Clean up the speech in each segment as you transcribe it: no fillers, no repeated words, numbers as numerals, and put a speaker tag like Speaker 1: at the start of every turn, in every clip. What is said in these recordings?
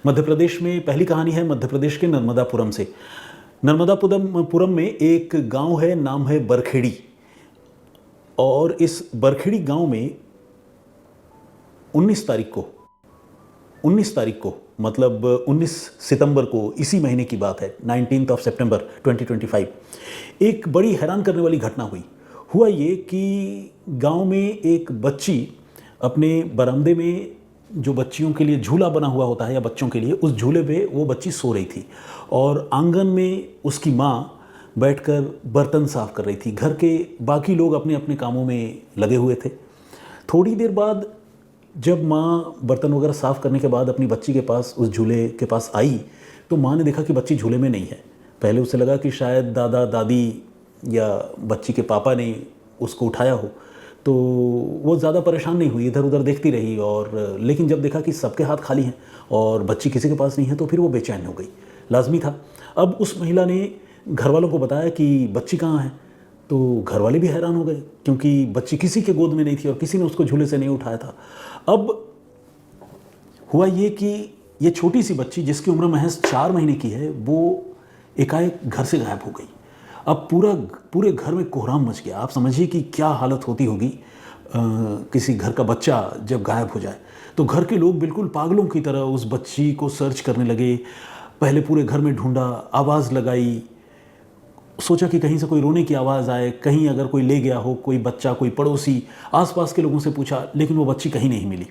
Speaker 1: मध्य प्रदेश में पहली कहानी है मध्य प्रदेश के नर्मदापुरम से। नर्मदापुरम में एक गांव है, नाम है बरखेड़ी। और इस बरखेड़ी गांव में 19 तारीख को मतलब 19 सितंबर को, इसी महीने की बात है, 19 सितंबर 2025, एक बड़ी हैरान करने वाली घटना हुआ ये कि गांव में एक बच्ची अपने बरामदे में, जो बच्चियों के लिए झूला बना हुआ होता है या बच्चों के लिए, उस झूले पे वो बच्ची सो रही थी और आंगन में उसकी माँ बैठकर बर्तन साफ कर रही थी। घर के बाकी लोग अपने अपने कामों में लगे हुए थे। थोड़ी देर बाद जब माँ बर्तन वगैरह साफ करने के बाद अपनी बच्ची के पास, उस झूले के पास आई, तो माँ ने देखा कि बच्ची झूले में नहीं है। पहले उसे लगा कि शायद दादा दादी या बच्ची के पापा ने उसको उठाया हो, तो वो ज़्यादा परेशान नहीं हुई, इधर उधर देखती रही। और लेकिन जब देखा कि सबके हाथ खाली हैं और बच्ची किसी के पास नहीं है, तो फिर वो बेचैन हो गई। लाजमी था। अब उस महिला ने घर वालों को बताया कि बच्ची कहाँ है, तो घर वाले भी हैरान हो गए क्योंकि बच्ची किसी के गोद में नहीं थी और किसी ने उसको झूले से नहीं उठाया था। अब हुआ ये कि ये छोटी सी बच्ची, जिसकी उम्र महज 4 महीने की है, वो एकाएक घर से गायब हो गई। अब पूरे घर में कोहराम मच गया। आप समझिए कि क्या हालत होती होगी किसी घर का बच्चा जब गायब हो जाए। तो घर के लोग बिल्कुल पागलों की तरह उस बच्ची को सर्च करने लगे। पहले पूरे घर में ढूंढा, आवाज़ लगाई, सोचा कि कहीं से कोई रोने की आवाज़ आए, कहीं अगर कोई ले गया हो, कोई बच्चा, कोई पड़ोसी, आसपास के लोगों से पूछा, लेकिन वो बच्ची कहीं नहीं मिली।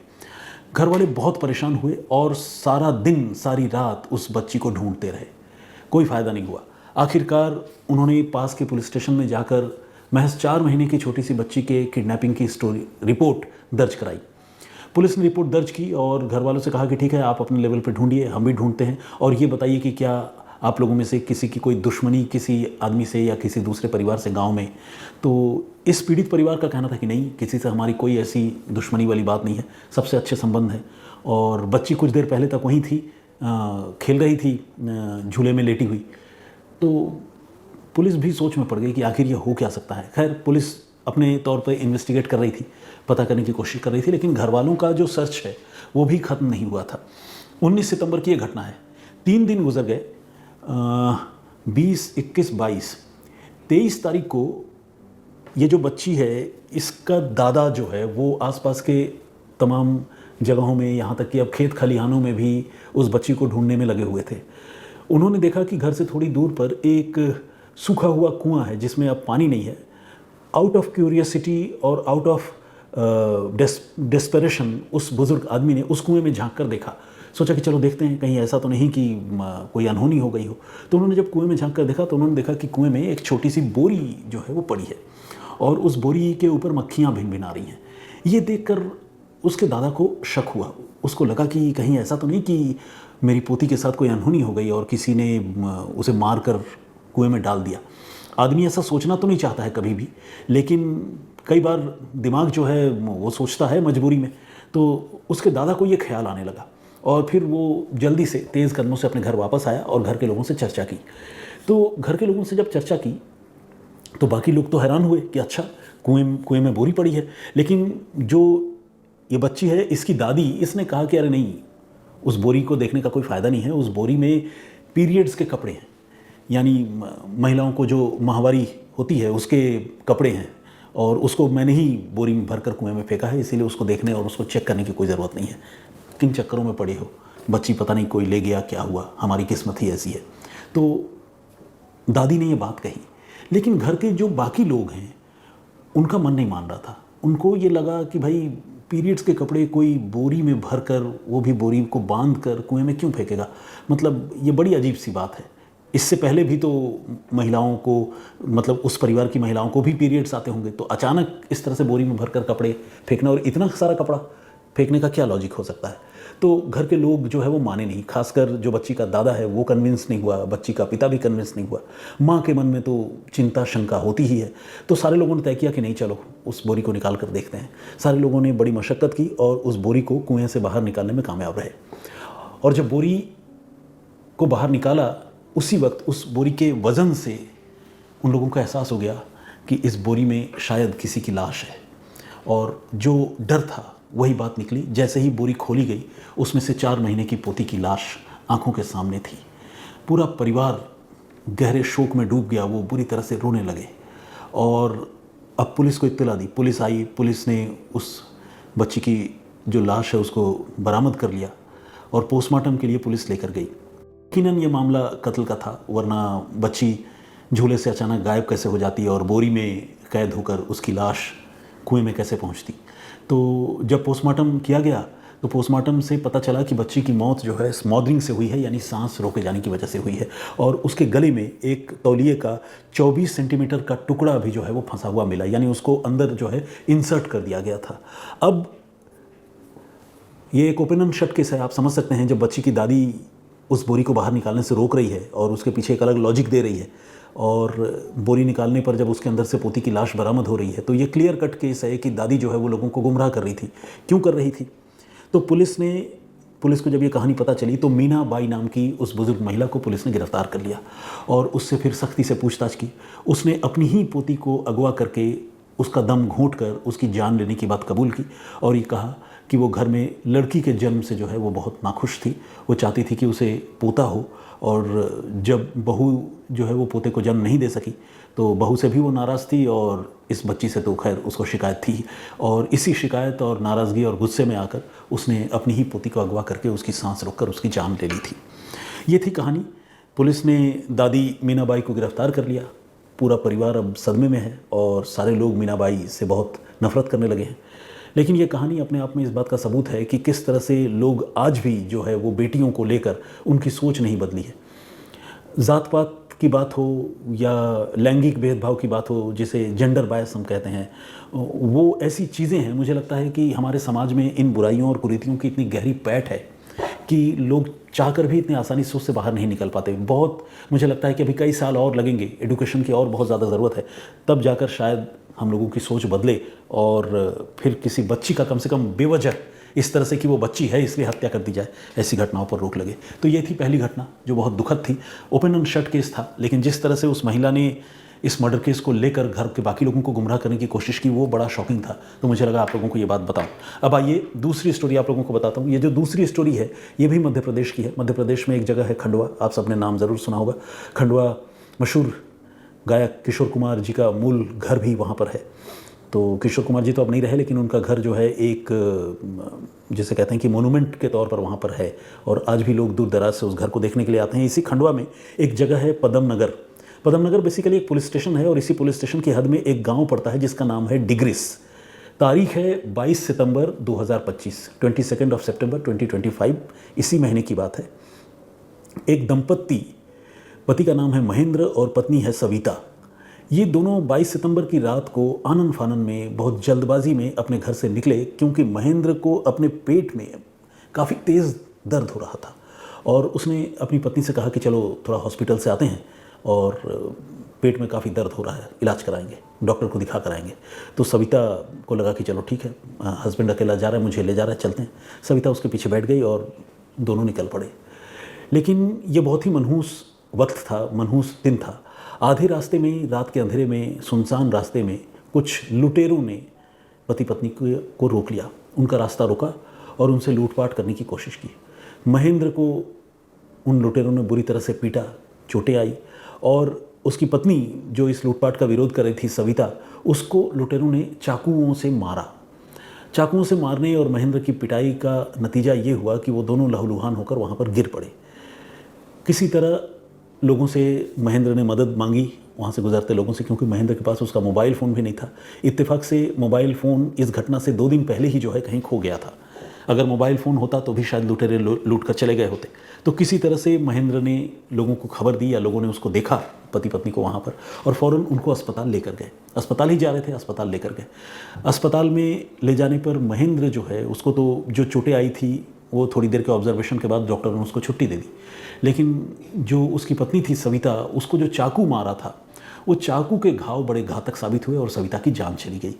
Speaker 1: घर वाले बहुत परेशान हुए और सारा दिन सारी रात उस बच्ची को ढूंढते रहे। कोई फ़ायदा नहीं हुआ। आखिरकार उन्होंने पास के पुलिस स्टेशन में जाकर महज 4 महीने की छोटी सी बच्ची के किडनैपिंग की रिपोर्ट दर्ज कराई। पुलिस ने रिपोर्ट दर्ज की और घर वालों से कहा कि ठीक है, आप अपने लेवल पे ढूंढिए, हम भी ढूंढते हैं, और ये बताइए कि क्या आप लोगों में से किसी की कोई दुश्मनी किसी आदमी से या किसी दूसरे परिवार से गांव में। तो इस पीड़ित परिवार का कहना था कि नहीं, किसी से हमारी कोई ऐसी दुश्मनी वाली बात नहीं है, सबसे अच्छे संबंध है। और बच्ची कुछ देर पहले तक वहीं थी, खेल रही थी झूले में लेटी हुई। तो पुलिस भी सोच में पड़ गई कि आखिर ये हो क्या सकता है। खैर, पुलिस अपने तौर पर इन्वेस्टिगेट कर रही थी, पता करने की कोशिश कर रही थी, लेकिन घर वालों का जो सर्च है वो भी ख़त्म नहीं हुआ था। 19 सितंबर की ये घटना है। 3 दिन गुजर गए, 20, 21, 22, 23 तारीख को ये जो बच्ची है, इसका दादा जो है वो आसपास के तमाम जगहों में, यहाँ तक कि अब खेत खलिहानों में भी उस बच्ची को ढूंढने में लगे हुए थे। उन्होंने देखा कि घर से थोड़ी दूर पर एक सूखा हुआ कुआं है जिसमें अब पानी नहीं है। आउट ऑफ क्यूरियसिटी और आउट ऑफ डेस्परेशन उस बुज़ुर्ग आदमी ने उस कुएं में झांक कर देखा। सोचा कि चलो देखते हैं, कहीं ऐसा तो नहीं कि कोई अनहोनी हो गई हो। तो उन्होंने जब कुएं में झांक कर देखा तो उन्होंने देखा कि कुएं में एक छोटी सी बोरी जो है वो पड़ी है और उस बोरी के ऊपर मक्खियाँ भिन-भिना रही हैं। ये देखकर उसके दादा को शक हुआ। उसको लगा कि कहीं ऐसा तो नहीं कि मेरी पोती के साथ कोई अनहोनी हो गई और किसी ने उसे मार कर कुएं में डाल दिया। आदमी ऐसा सोचना तो नहीं चाहता है कभी भी, लेकिन कई बार दिमाग जो है वो सोचता है मजबूरी में। तो उसके दादा को ये ख्याल आने लगा और फिर वो जल्दी से तेज़ कदमों से अपने घर वापस आया और घर के लोगों से चर्चा की। तो घर के लोगों से जब चर्चा की तो बाकी लोग तो हैरान हुए कि अच्छा, कुएं में बोरी पड़ी है। लेकिन जो ये बच्ची है, इसकी दादी, इसने कहा कि अरे नहीं, उस बोरी को देखने का कोई फ़ायदा नहीं है। उस बोरी में पीरियड्स के कपड़े हैं, यानी महिलाओं को जो माहवारी होती है उसके कपड़े हैं, और उसको मैंने ही बोरी में भरकर कुएं में फेंका है, इसीलिए उसको देखने और उसको चेक करने की कोई ज़रूरत नहीं है। किन चक्करों में पड़ी हो बच्ची, पता नहीं कोई ले गया, क्या हुआ, हमारी किस्मत ही ऐसी है। तो दादी ने ये बात कही, लेकिन घर के जो बाकी लोग हैं उनका मन नहीं मान रहा था। उनको ये लगा कि भाई, पीरियड्स के कपड़े कोई बोरी में भरकर, वो भी बोरी को बांध कर कुएं में क्यों फेंकेगा? मतलब ये बड़ी अजीब सी बात है। इससे पहले भी तो महिलाओं को, मतलब उस परिवार की महिलाओं को भी पीरियड्स आते होंगे, तो अचानक इस तरह से बोरी में भरकर कपड़े फेंकना, और इतना सारा कपड़ा फेंकने का क्या लॉजिक हो सकता है? तो घर के लोग जो है वो माने नहीं। खासकर जो बच्ची का दादा है वो कन्विंस नहीं हुआ, बच्ची का पिता भी कन्विंस नहीं हुआ। माँ के मन में तो चिंता शंका होती ही है। तो सारे लोगों ने तय किया कि नहीं, चलो उस बोरी को निकाल कर देखते हैं। सारे लोगों ने बड़ी मशक्क़त की और उस बोरी को कुएं से बाहर निकालने में कामयाब रहे। और जब बोरी को बाहर निकाला, उसी वक्त उस बोरी के वज़न से उन लोगों को एहसास हो गया कि इस बोरी में शायद किसी की लाश है। और जो डर था वही बात निकली। जैसे ही बोरी खोली गई, उसमें से 4 महीने की पोती की लाश आंखों के सामने थी। पूरा परिवार गहरे शोक में डूब गया, वो बुरी तरह से रोने लगे। और अब पुलिस को इत्तला दी, पुलिस आई, पुलिस ने उस बच्ची की जो लाश है उसको बरामद कर लिया और पोस्टमार्टम के लिए पुलिस लेकर गई। यकीनन ये मामला कत्ल का था, वरना बच्ची झूले से अचानक गायब कैसे हो जाती और बोरी में कैद होकर उसकी लाश कुएं में कैसे पहुंचती। तो जब पोस्टमार्टम किया गया तो पोस्टमार्टम से पता चला कि बच्ची की मौत जो है स्मॉदरिंग से हुई है, यानी सांस रोके जाने की वजह से हुई है। और उसके गले में एक तौलिए का 24 सेंटीमीटर का टुकड़ा भी जो है वो फंसा हुआ मिला, यानी उसको अंदर जो है इंसर्ट कर दिया गया था। अब ये एक ओपन एंड शट केस है, आप समझ सकते हैं। जब बच्ची की दादी उस बोरी को बाहर निकालने से रोक रही है और उसके पीछे एक अलग लॉजिक दे रही है, और बोरी निकालने पर जब उसके अंदर से पोती की लाश बरामद हो रही है, तो ये क्लियर कट केस है कि दादी जो है वो लोगों को गुमराह कर रही थी। क्यों कर रही थी? तो पुलिस को जब ये कहानी पता चली तो मीना बाई नाम की उस बुजुर्ग महिला को पुलिस ने गिरफ्तार कर लिया और उससे फिर सख्ती से पूछताछ की। उसने अपनी ही पोती को अगवा करके उसका दम घोंट कर उसकी जान लेने की बात कबूल की और ये कहा कि वो घर में लड़की के जन्म से जो है वो बहुत नाखुश थी। वो चाहती थी कि उसे पोता हो, और जब बहू जो है वो पोते को जन्म नहीं दे सकी तो बहू से भी वो नाराज़ थी और इस बच्ची से तो खैर उसको शिकायत थी। और इसी शिकायत और नाराज़गी और गुस्से में आकर उसने अपनी ही पोती को अगवा करके उसकी सांस रोककर उसकी जान ले ली थी। ये थी कहानी। पुलिस ने दादी मीनाबाई को गिरफ्तार कर लिया। पूरा परिवार अब सदमे में है और सारे लोग मीनाबाई से बहुत नफरत करने लगे हैं। लेकिन ये कहानी अपने आप में इस बात का सबूत है कि किस तरह से लोग आज भी जो है वो बेटियों को लेकर उनकी सोच नहीं बदली है। ज़ात पात की बात हो या लैंगिक भेदभाव की बात हो, जिसे जेंडर बायस हम कहते हैं, वो ऐसी चीज़ें हैं। मुझे लगता है कि हमारे समाज में इन बुराइयों और कुरीतियों की इतनी गहरी पैठ है कि लोग चाहकर भी इतनी आसानी से उससे बाहर नहीं निकल पाते। बहुत मुझे लगता है कि अभी कई साल और लगेंगे, एजुकेशन की और बहुत ज़्यादा ज़रूरत है, तब जाकर शायद हम लोगों की सोच बदले और फिर किसी बच्ची का कम से कम बेवजह इस तरह से कि वो बच्ची है इसलिए हत्या कर दी जाए, ऐसी घटनाओं पर रोक लगे। तो ये थी पहली घटना जो बहुत दुखद थी। ओपन एंड शट केस था, लेकिन जिस तरह से उस महिला ने इस मर्डर केस को लेकर घर के बाकी लोगों को गुमराह करने की कोशिश की, वो बड़ा शॉकिंग था। तो मुझे लगा आप लोगों को ये बात बताऊं। अब आइए दूसरी स्टोरी आप लोगों को बताता हूँ। ये जो दूसरी स्टोरी है ये भी मध्य प्रदेश की है। मध्य प्रदेश में एक जगह है खंडवा, आप सबने नाम ज़रूर सुना होगा। खंडवा मशहूर गायक किशोर कुमार जी का मूल घर भी वहाँ पर है। तो किशोर कुमार जी तो अब नहीं रहे, लेकिन उनका घर जो है एक जिसे कहते हैं कि मोनूमेंट के तौर पर वहाँ पर है और आज भी लोग दूर दराज से उस घर को देखने के लिए आते हैं। इसी खंडवा में एक जगह है पदम नगर। पदम नगर बेसिकली एक पुलिस स्टेशन है और इसी पुलिस स्टेशन की हद में एक गांव पड़ता है जिसका नाम है डिग्रिस। तारीख है 22 सितंबर 2025, 22 सितंबर 2025, इसी महीने की बात है। एक दंपत्ति, पति का नाम है महेंद्र और पत्नी है सविता। ये दोनों 22 सितंबर की रात को आनन फानन में बहुत जल्दबाजी में अपने घर से निकले, क्योंकि महेंद्र को अपने पेट में काफ़ी तेज़ दर्द हो रहा था और उसने अपनी पत्नी से कहा कि चलो थोड़ा हॉस्पिटल से आते हैं और पेट में काफ़ी दर्द हो रहा है, इलाज कराएंगे, डॉक्टर को दिखा कराएंगे। तो सविता को लगा कि चलो ठीक है, हस्बैंड अकेला जा रहा है, मुझे ले जा रहा है, चलते हैं। सविता उसके पीछे बैठ गई और दोनों निकल पड़े। लेकिन ये बहुत ही मनहूस वक्त था, मनहूस दिन था। आधे रास्ते में, रात के अंधेरे में, सुनसान रास्ते में कुछ लुटेरों ने पति पत्नी को रोक लिया, उनका रास्ता रोका और उनसे लूटपाट करने की कोशिश की। महेंद्र को उन लुटेरों ने बुरी तरह से पीटा, चोटें आई और उसकी पत्नी जो इस लूटपाट का विरोध कर रही थी, सविता, उसको लुटेरों ने चाकुओं से मारा। चाकुओं से मारने और महेंद्र की पिटाई का नतीजा ये हुआ कि वो दोनों लहूलुहान होकर वहाँ पर गिर पड़े। किसी तरह लोगों से महेंद्र ने मदद मांगी, वहाँ से गुजरते लोगों से, क्योंकि महेंद्र के पास उसका मोबाइल फ़ोन भी नहीं था। इत्तेफाक से मोबाइल फ़ोन इस घटना से 2 दिन पहले ही जो है कहीं खो गया था। अगर मोबाइल फ़ोन होता तो भी शायद लुटेरे लूट कर चले गए होते। तो किसी तरह से महेंद्र ने लोगों को खबर दी या लोगों ने उसको देखा, पति पत्नी को वहाँ पर, और फ़ौरन उनको अस्पताल लेकर गए। अस्पताल ही जा रहे थे, अस्पताल लेकर गए। अस्पताल में ले जाने पर महेंद्र जो है, उसको तो जो चोटें आई थी वो थोड़ी देर के ऑब्जर्वेशन के बाद डॉक्टर ने उसको छुट्टी दे दी। लेकिन जो उसकी पत्नी थी सविता, उसको जो चाकू मारा था, वो चाकू के घाव बड़े घातक साबित हुए और सविता की जान चली गई।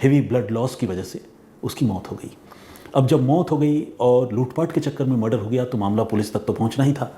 Speaker 1: हेवी ब्लड लॉस की वजह से उसकी मौत हो गई। अब जब मौत हो गई और लूटपाट के चक्कर में मर्डर हो गया तो मामला पुलिस तक तो पहुंचना ही था।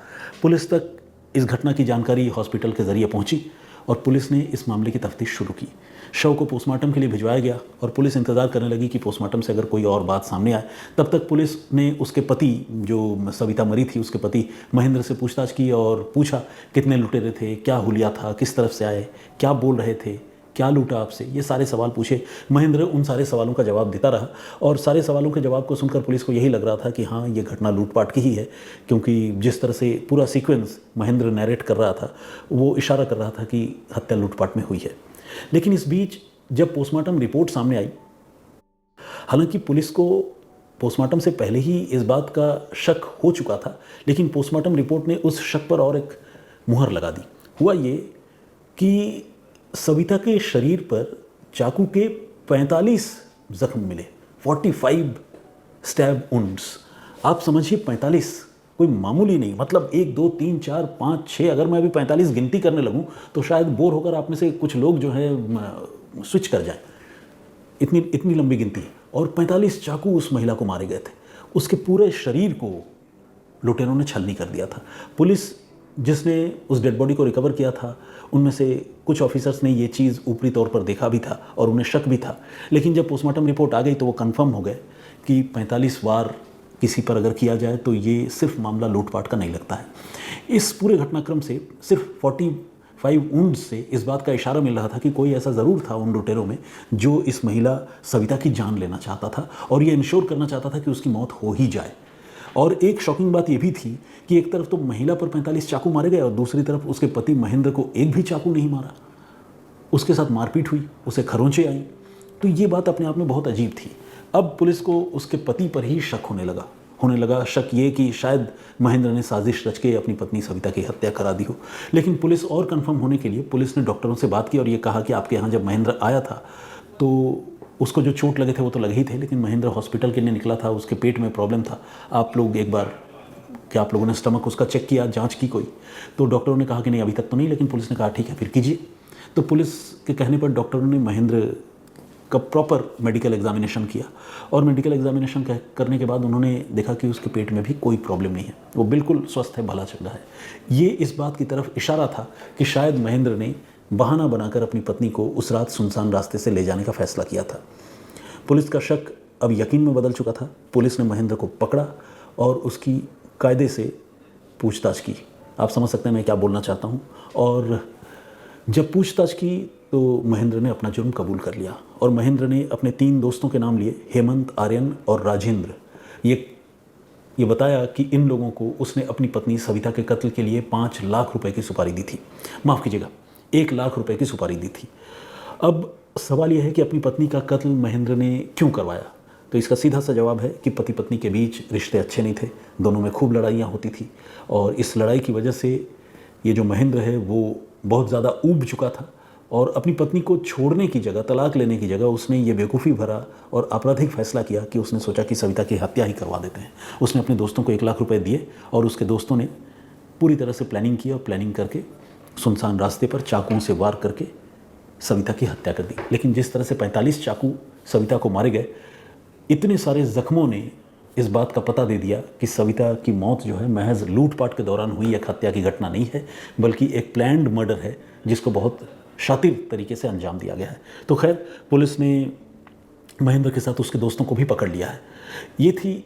Speaker 1: पुलिस तक इस घटना की जानकारी हॉस्पिटल के ज़रिए पहुंची और पुलिस ने इस मामले की तफ्तीश शुरू की। शव को पोस्टमार्टम के लिए भिजवाया गया और पुलिस इंतज़ार करने लगी कि पोस्टमार्टम से अगर कोई और बात सामने आए। तब तक पुलिस ने उसके पति, जो सविता मरी थी, उसके पति महेंद्र से पूछताछ की और पूछा कितने लुटेरे थे, क्या हुलिया था, किस तरफ से आए, क्या बोल रहे थे, क्या लूटा आपसे, ये सारे सवाल पूछे। महेंद्र उन सारे सवालों का जवाब देता रहा और सारे सवालों के जवाब को सुनकर पुलिस को यही लग रहा था कि हाँ, ये घटना लूटपाट की ही है, क्योंकि जिस तरह से पूरा सीक्वेंस महेंद्र नैरेट कर रहा था वो इशारा कर रहा था कि हत्या लूटपाट में हुई है। लेकिन इस बीच जब पोस्टमार्टम रिपोर्ट सामने आई, हालांकि पुलिस को पोस्टमार्टम से पहले ही इस बात का शक हो चुका था, लेकिन पोस्टमार्टम रिपोर्ट ने उस शक पर और एक मुहर लगा दी। हुआ ये कि सविता के शरीर पर चाकू के 45 जख्म मिले, 45 स्टैब वुंड्स। आप समझिए 45 कोई मामूली नहीं, मतलब 1 2 3 4 5 6, अगर मैं अभी 45 गिनती करने लगूं तो शायद बोर होकर आप में से कुछ लोग जो है स्विच कर जाएं। इतनी लंबी गिनती है। और 45 चाकू उस महिला को मारे गए थे। उसके पूरे शरीर को लुटेरों ने छलनी कर दिया था। पुलिस जिसने उस डेड बॉडी को रिकवर किया था, उनमें से कुछ ऑफिसर्स ने ये चीज़ ऊपरी तौर पर देखा भी था और उन्हें शक भी था, लेकिन जब पोस्टमार्टम रिपोर्ट आ गई तो वो कंफर्म हो गए कि 45 वार किसी पर अगर किया जाए तो ये सिर्फ मामला लूटपाट का नहीं लगता है। इस पूरे घटनाक्रम से सिर्फ 45 वुंड्स से इस बात का इशारा मिल रहा था कि कोई ऐसा ज़रूर था उन लुटेरों में जो इस महिला सविता की जान लेना चाहता था और ये इंश्योर करना चाहता था कि उसकी मौत हो ही जाए। और एक शॉकिंग बात ये भी थी कि एक तरफ तो महिला पर 45 चाकू मारे गए और दूसरी तरफ उसके पति महेंद्र को एक भी चाकू नहीं मारा। उसके साथ मारपीट हुई, उसे खरोंचे आई। तो ये बात अपने आप में बहुत अजीब थी। अब पुलिस को उसके पति पर ही शक होने लगा। शक ये कि शायद महेंद्र ने साजिश रच के अपनी पत्नी सविता की हत्या करा दी हो। लेकिन पुलिस और कंफर्म होने के लिए पुलिस ने डॉक्टरों से बात की और ये कहा कि आपके यहाँ जब महेंद्र आया था तो उसको जो चोट लगे थे वो तो लगे ही थे, लेकिन महेंद्र हॉस्पिटल के लिए निकला था, उसके पेट में प्रॉब्लम था। आप लोग एक बार, क्या आप लोगों ने स्टमक उसका चेक किया, जांच की कोई? तो डॉक्टरों ने कहा कि नहीं, अभी तक तो नहीं, लेकिन पुलिस ने कहा ठीक है फिर कीजिए। तो पुलिस के कहने पर डॉक्टरों ने महेंद्र का प्रॉपर मेडिकल एग्जामिनेशन किया और मेडिकल एग्जामिनेशन करने के बाद उन्होंने देखा कि उसके पेट में भी कोई प्रॉब्लम नहीं है, वो बिल्कुल स्वस्थ है, भला चल रहा है। ये इस बात की तरफ इशारा था कि शायद महेंद्र ने बहाना बनाकर अपनी पत्नी को उस रात सुनसान रास्ते से ले जाने का फैसला किया था। पुलिस का शक अब यकीन में बदल चुका था। पुलिस ने महेंद्र को पकड़ा और उसकी कायदे से पूछताछ की। आप समझ सकते हैं मैं क्या बोलना चाहता हूँ। और जब पूछताछ की तो महेंद्र ने अपना जुर्म कबूल कर लिया और महेंद्र ने अपने 3 दोस्तों के नाम लिए, हेमंत, आर्यन और राजेंद्र। ये बताया कि इन लोगों को उसने अपनी पत्नी सविता के कत्ल के लिए 5 लाख रुपए की सुपारी दी थी। माफ़ कीजिएगा, 1 लाख रुपए की सुपारी दी थी। अब सवाल यह है कि अपनी पत्नी का कत्ल महेंद्र ने क्यों करवाया? तो इसका सीधा सा जवाब है कि पति पत्नी के बीच रिश्ते अच्छे नहीं थे, दोनों में खूब लड़ाइयाँ होती थी और इस लड़ाई की वजह से ये जो महेंद्र है वो बहुत ज़्यादा ऊब चुका था और अपनी पत्नी को छोड़ने की जगह, तलाक लेने की जगह उसने ये बेवकूफ़ी भरा और आपराधिक फैसला किया कि उसने सोचा कि सविता की हत्या ही करवा देते हैं। उसने अपने दोस्तों को 1 लाख रुपए दिए और उसके दोस्तों ने पूरी तरह से प्लानिंग की और प्लानिंग करके सुनसान रास्ते पर चाकुओं से वार करके सविता की हत्या कर दी। लेकिन जिस तरह से 45 चाकू सविता को मारे गए, इतने सारे जख्मों ने इस बात का पता दे दिया कि सविता की मौत जो है महज लूटपाट के दौरान हुई एक हत्या की घटना नहीं है, बल्कि एक प्लान्ड मर्डर है जिसको बहुत शातिर तरीके से अंजाम दिया गया है। तो खैर, पुलिस ने महेंद्र के साथ उसके दोस्तों को भी पकड़ लिया है। ये थी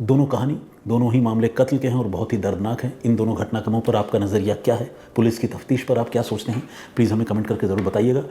Speaker 1: दोनों कहानी। दोनों ही मामले कत्ल के हैं और बहुत ही दर्दनाक हैं। इन दोनों घटनाक्रमों पर आपका नज़रिया क्या है? पुलिस की तफ्तीश पर आप क्या सोचते हैं? प्लीज़ हमें कमेंट करके ज़रूर बताइएगा।